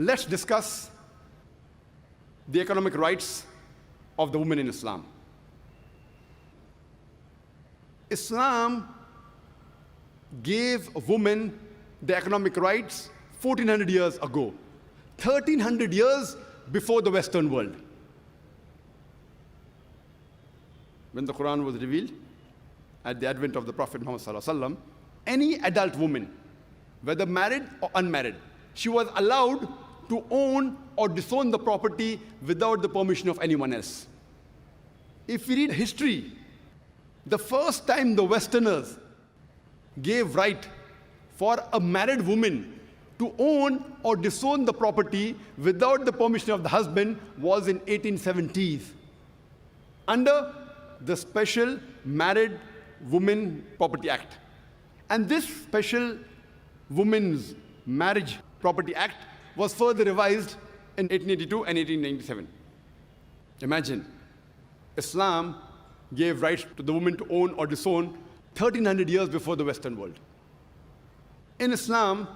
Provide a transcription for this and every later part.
Let's discuss the economic rights of the woman in Islam. Islam gave women the economic rights 1400 years ago, 1300 years before the Western world. When the Quran was revealed at the advent of the Prophet Muhammad ﷺ, any adult woman, whether married or unmarried, she was allowed to own or disown the property without the permission of anyone else. If we read history, the first time the Westerners gave right for a married woman to own or disown the property without the permission of the husband was in 1870s, under the Special Married Women Property Act. And this Special Women's Marriage Property Act was further revised in 1882 and 1897. Imagine, Islam gave rights to the woman to own or disown 1300 years before the Western world. In Islam,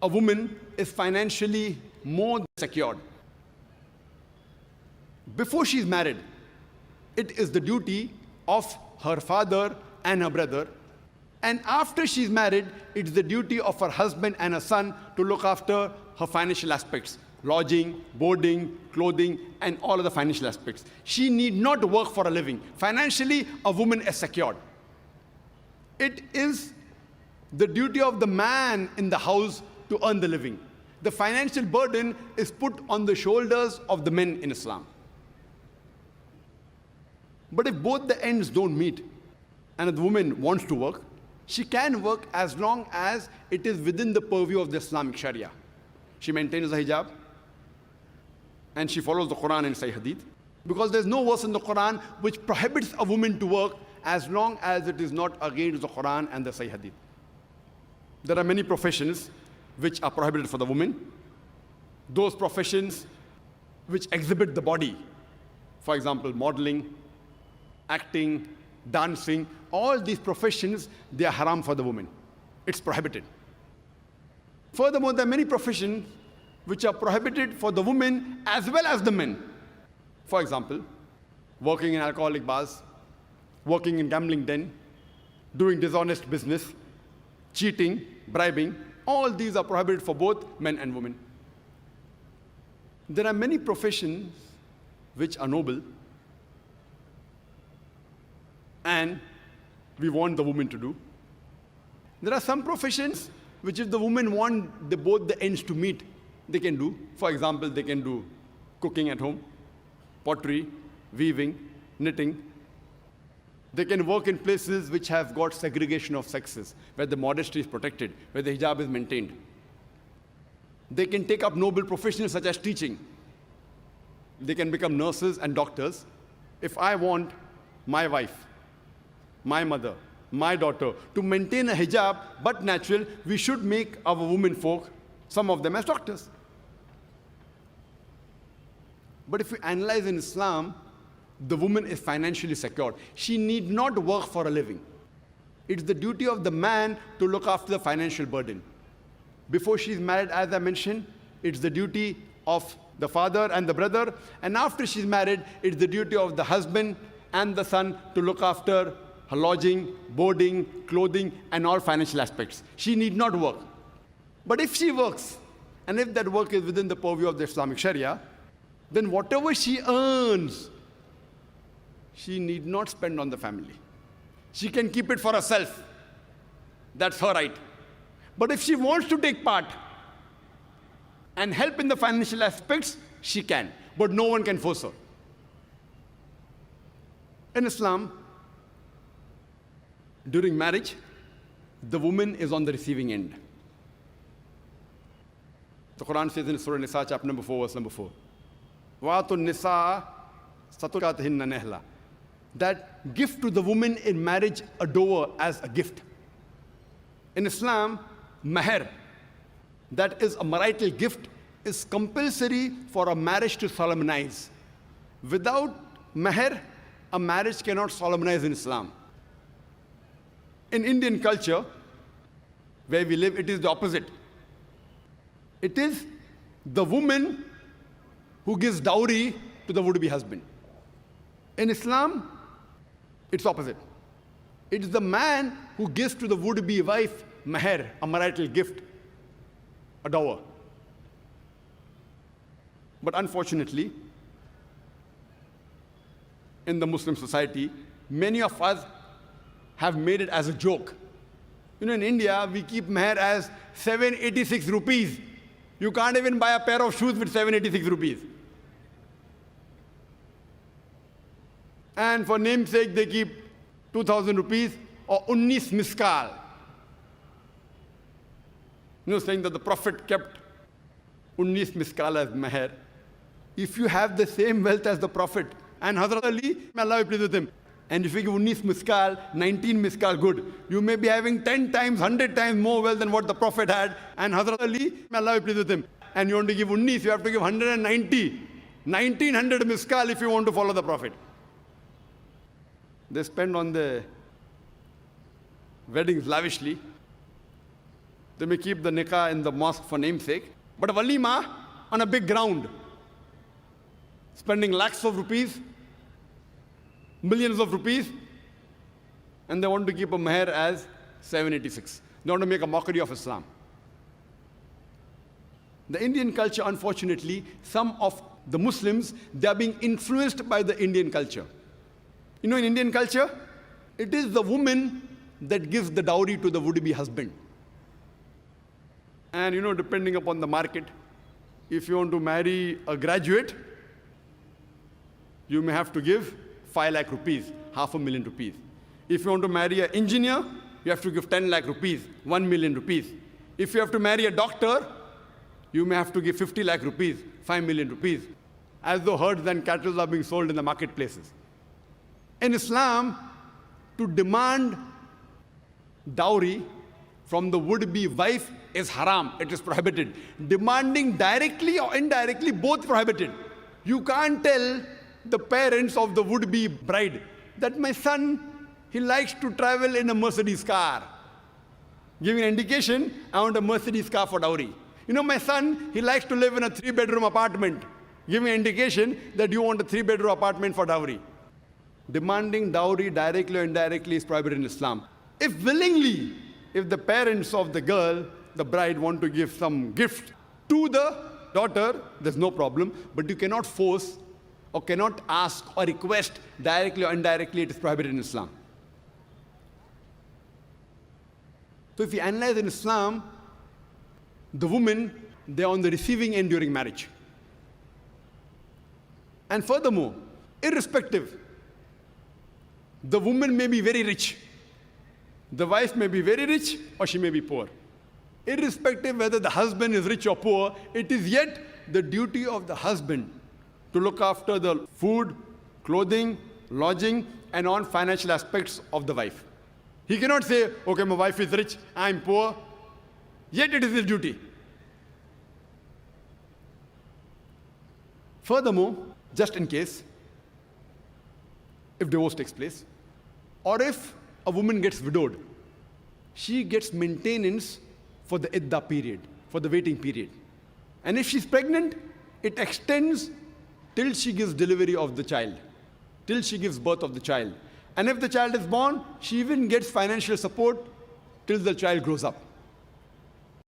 a woman is financially more secured. Before she's married, it is the duty of her father and her brother. And after she's married, it's the duty of her husband and her son to look after her financial aspects, lodging, boarding, clothing, and all of the financial aspects. She need not work for a living. Financially, a woman is secured. It is the duty of the man in the house to earn the living. The financial burden is put on the shoulders of the men in Islam. But if both the ends don't meet, and if the woman wants to work, she can work as long as it is within the purview of the Islamic Sharia. She maintains the hijab, and she follows the Quran and Sahih Hadith, because there's no verse in the Quran which prohibits a woman to work as long as it is not against the Quran and the Sahih Hadith. There are many professions which are prohibited for the woman. Those professions which exhibit the body, for example, modeling, acting, dancing, all these professions, they are haram for the woman. It's prohibited. Furthermore, there are many professions which are prohibited for the women as well as the men. For example, working in alcoholic bars, working in gambling den, doing dishonest business, cheating, bribing, all these are prohibited for both men and women. There are many professions which are noble, and we want the woman to do. There are some professions which if the women want both the ends to meet, they can do. For example, they can do cooking at home, pottery, weaving, knitting. They can work in places which have got segregation of sexes, where the modesty is protected, where the hijab is maintained. They can take up noble professions such as teaching. They can become nurses and doctors. If I want my wife, my mother, my daughter to maintain a hijab but natural, we should make our women folk, some of them as doctors. But if we analyze in Islam, the woman is financially secured. She need not work for a living. It's the duty of the man to look after the financial burden. Before she's married, as I mentioned, it's the duty of the father and the brother. And after she's married, it's the duty of the husband and the son to look after her lodging, boarding, clothing, and all financial aspects. She need not work. But if she works, and if that work is within the purview of the Islamic Sharia, then whatever she earns, she need not spend on the family. She can keep it for herself. That's her right. But if she wants to take part and help in the financial aspects, she can. But no one can force her. In Islam, during marriage, the woman is on the receiving end. The Quran says in Surah Nisa, chapter number 4, verse number 4, وَآتُوا النِّسَاءَ صَدُقَاتِهِنَّ نِحْلًا, that give to the woman in marriage a dower as a gift. In Islam, mahr, that is a marital gift, is compulsory for a marriage to solemnize. Without mahr, a marriage cannot solemnize in Islam. In Indian culture, where we live, it is the opposite. It is the woman who gives dowry to the would-be husband. In Islam, it's opposite. It's the man who gives to the would-be wife mahr, a marital gift, a dower. But unfortunately, in the Muslim society, many of us have made it as a joke. You know, in India, we keep mahr as 786 rupees. You can't even buy a pair of shoes with 786 rupees. And for namesake, they keep 2,000 rupees or 19 miskal. You know, saying that the Prophet kept 19 miskal as mahr. If you have the same wealth as the Prophet and Hazrat Ali, may Allah be pleased with him, and if you give 19 miskal, 19 miskal good, you may be having 10 times, 100 times more wealth than what the Prophet had, and Hazrat Ali, may Allah be pleased with him, and you want to give 19, you have to give 190, 1900 miskal if you want to follow the Prophet. They spend on the weddings lavishly. They may keep the nikah in the mosque for namesake, but a walima on a big ground, spending lakhs of rupees, millions of rupees, and they want to keep a mahr as 786. They want to make a mockery of Islam. The Indian culture, unfortunately, some of the Muslims, they are being influenced by the Indian culture. You know, in Indian culture, it is the woman that gives the dowry to the would-be husband. And you know, depending upon the market, if you want to marry a graduate, you may have to give 5 lakh rupees, 500,000 rupees. If you want to marry an engineer, you have to give 10 lakh rupees, 1 million rupees. If you have to marry a doctor, you may have to give 50 lakh rupees, 5 million rupees, as though herds and cattle are being sold in the marketplaces. In Islam, to demand dowry from the would-be wife is haram. It is prohibited. Demanding directly or indirectly, both prohibited. You can't tell the parents of the would-be bride that my son, he likes to travel in a Mercedes car. Giving an indication, I want a Mercedes car for dowry. You know, my son, he likes to live in a 3-bedroom apartment. Giving an indication that you want a 3-bedroom apartment for dowry. Demanding dowry directly or indirectly is prohibited in Islam. If willingly, if the parents of the girl, the bride, want to give some gift to the daughter, there's no problem, but you cannot force or cannot ask or request directly or indirectly. It is prohibited in Islam. So if you analyze in Islam, the women, they are on the receiving end during marriage. And furthermore, irrespective, the woman may be very rich, the wife may be very rich, or she may be poor. Irrespective whether the husband is rich or poor, it is yet the duty of the husband to look after the food, clothing, lodging, and on financial aspects of the wife. He cannot say, okay, my wife is rich, I'm poor, yet it is his duty. Furthermore, just in case, if divorce takes place, or if a woman gets widowed, she gets maintenance for the iddah period, for the waiting period. And if she's pregnant, it extends till she gives delivery of the child, till she gives birth of the child. And if the child is born, she even gets financial support till the child grows up.